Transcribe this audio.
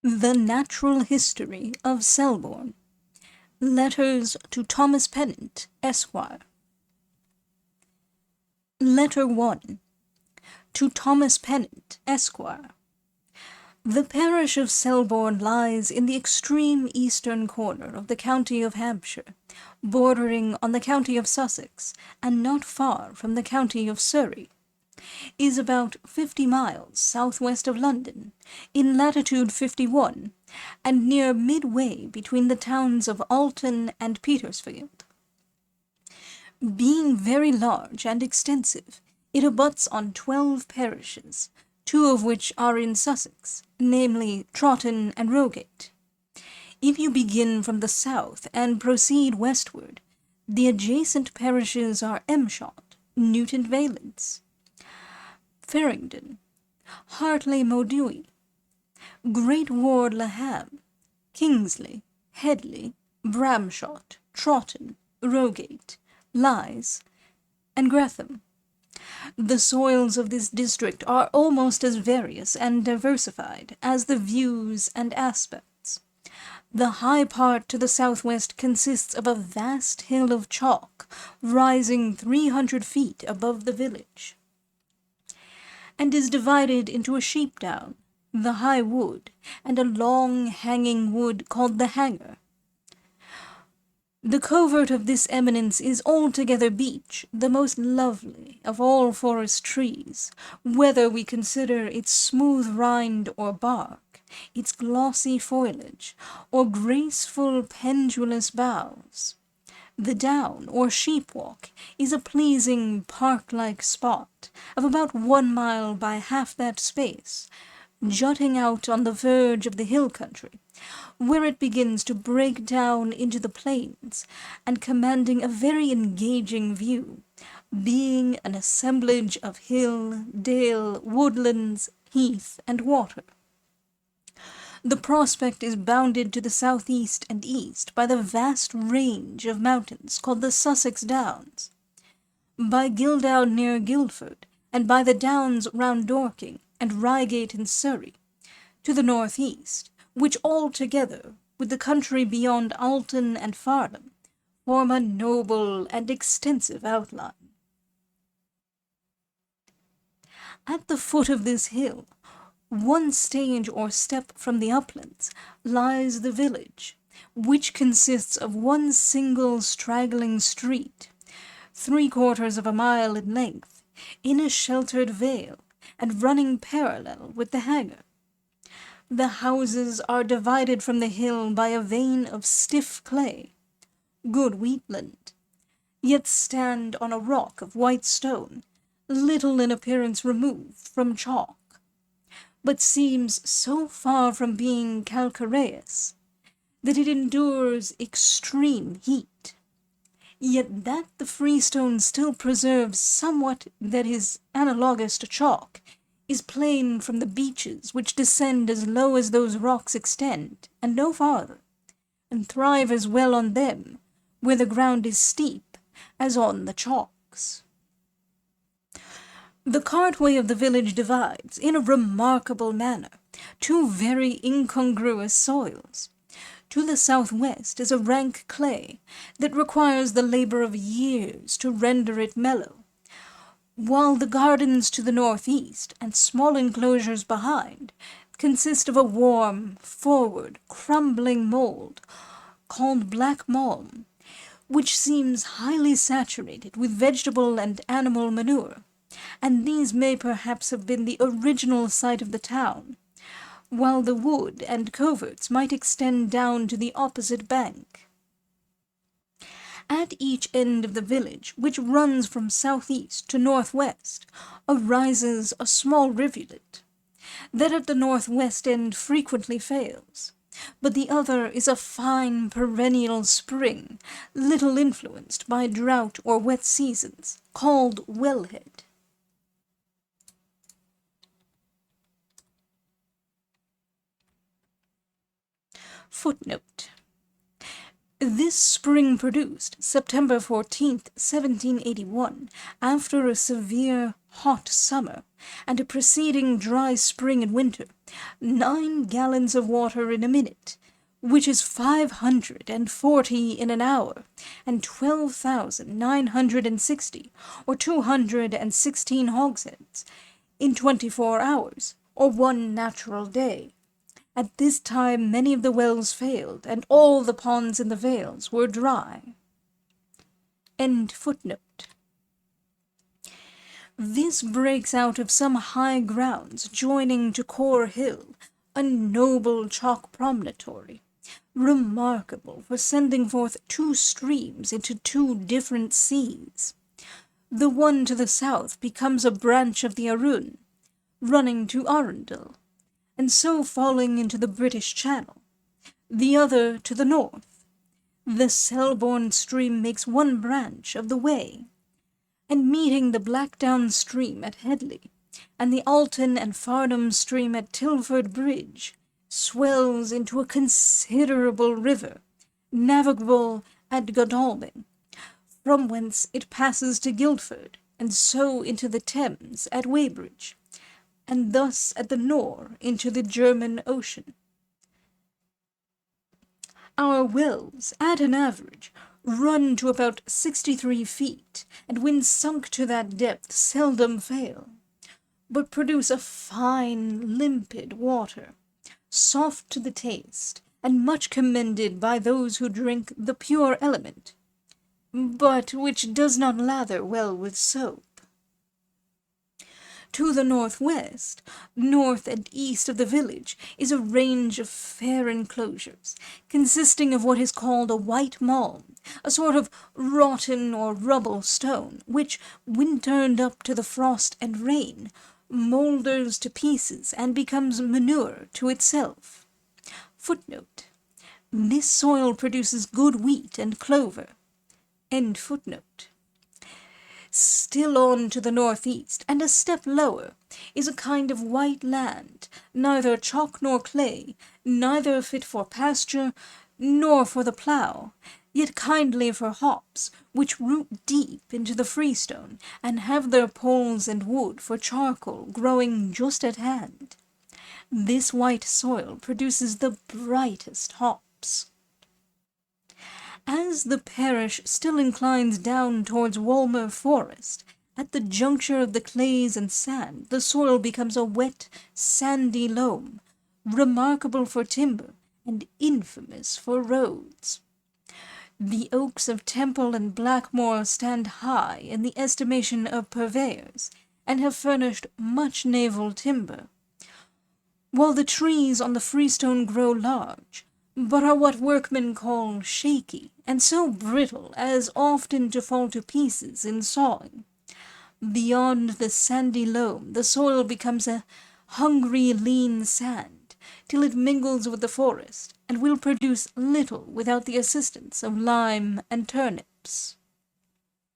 The Natural History of Selborne. Letters to Thomas Pennant, Esquire. Letter 1. To Thomas Pennant, Esquire. The parish of Selborne lies in the extreme eastern corner of the county of Hampshire, bordering on the county of Sussex, and not far from the county of Surrey. Is about 50 miles southwest of London, in latitude 51, and near midway between the towns of Alton and Petersfield. Being very large and extensive, it abuts on 12 parishes, 2 of which are in Sussex, namely Trotton and Rogate. If you begin from the south and proceed westward, the adjacent parishes are Emshot, Newton Valence, Farringdon, Hartley Mauduit, Great Ward Laham, Kingsley, Headley, Bramshot, Trotton, Rogate, Lyes, and Gratham. The soils of this district are almost as various and diversified as the views and aspects. The high part to the southwest consists of a vast hill of chalk, rising 300 feet above the village, and is divided into a sheep-down, the high wood, and a long hanging wood called the hanger. The covert of this eminence is altogether beech, the most lovely of all forest trees, whether we consider its smooth rind or bark, its glossy foliage, or graceful pendulous boughs. The down, or sheep-walk, is a pleasing park-like spot, of about 1 mile by half that space, jutting out on the verge of the hill country, where it begins to break down into the plains, and commanding a very engaging view, being an assemblage of hill, dale, woodlands, heath, and water. The prospect is bounded to the southeast and east by the vast range of mountains called the Sussex Downs, by Gildown near Guildford, and by the downs round Dorking and Reigate in Surrey, to the northeast, which all together, with the country beyond Alton and Farnham, form a noble and extensive outline. At the foot of this hill, 1 stage or step from the uplands, lies the village, which consists of 1 single straggling street, 3/4 of a mile in length, in a sheltered vale, and running parallel with the hanger. The houses are divided from the hill by a vein of stiff clay, good wheatland, yet stand on a rock of white stone, little in appearance removed from chalk, but seems so far from being calcareous that it endures extreme heat, yet that the freestone still preserves somewhat that is analogous to chalk is plain from the beeches which descend as low as those rocks extend, and no farther, and thrive as well on them, where the ground is steep, as on the chalks. The cartway of the village divides, in a remarkable manner, 2 very incongruous soils. To the southwest is a rank clay that requires the labor of years to render it mellow, while the gardens to the northeast, and small enclosures behind, consist of a warm, forward, crumbling mould, called black malm, which seems highly saturated with vegetable and animal manure, and these may perhaps have been the original site of the town, while the wood and coverts might extend down to the opposite bank. At each end of the village, which runs from southeast to northwest, arises a small rivulet, that at the northwest end frequently fails, but the other is a fine perennial spring, little influenced by drought or wet seasons, called Wellhead. Footnote. This spring produced, September 14th, 1781, after a severe hot summer, and a preceding dry spring and winter, 9 gallons of water in a minute, which is 540 in an hour, and 12,960, or 216 hogsheads, in 24 hours, or 1 natural day. At this time many of the wells failed, and all the ponds in the vales were dry. End footnote. This breaks out of some high grounds joining to Core Hill, a noble chalk promontory, remarkable for sending forth 2 streams into 2 different seas. The one to the south becomes a branch of the Arun, running to Arundel, and so falling into the British Channel. The other to the north. The Selborne stream makes one branch of the Wey, and meeting the Blackdown stream at Headley, and the Alton and Farnham stream at Tilford Bridge, swells into a considerable river, navigable at Godalming, from whence it passes to Guildford, and so into the Thames at Weybridge, and thus at the Nore into the German Ocean. Our wells, at an average, run to about 63 feet, and when sunk to that depth seldom fail, but produce a fine limpid water, soft to the taste, and much commended by those who drink the pure element, but which does not lather well with soap. To the northwest, north and east of the village, is a range of fair enclosures, consisting of what is called a white malm, a sort of rotten or rubble stone, which, when turned up to the frost and rain, moulders to pieces and becomes manure to itself. Footnote. This soil produces good wheat and clover. End footnote. Still on to the northeast, and a step lower, is a kind of white land, neither chalk nor clay, neither fit for pasture, nor for the plough, yet kindly for hops, which root deep into the freestone, and have their poles and wood for charcoal growing just at hand. This white soil produces the brightest hops. As the parish still inclines down towards Walmer Forest, at the juncture of the clays and sand, the soil becomes a wet, sandy loam, remarkable for timber and infamous for roads. The oaks of Temple and Blackmore stand high in the estimation of purveyors, and have furnished much naval timber, while the trees on the freestone grow large, but are what workmen call shaky, and so brittle as often to fall to pieces in sawing. Beyond the sandy loam the soil becomes a hungry lean sand, till it mingles with the forest, and will produce little without the assistance of lime and turnips.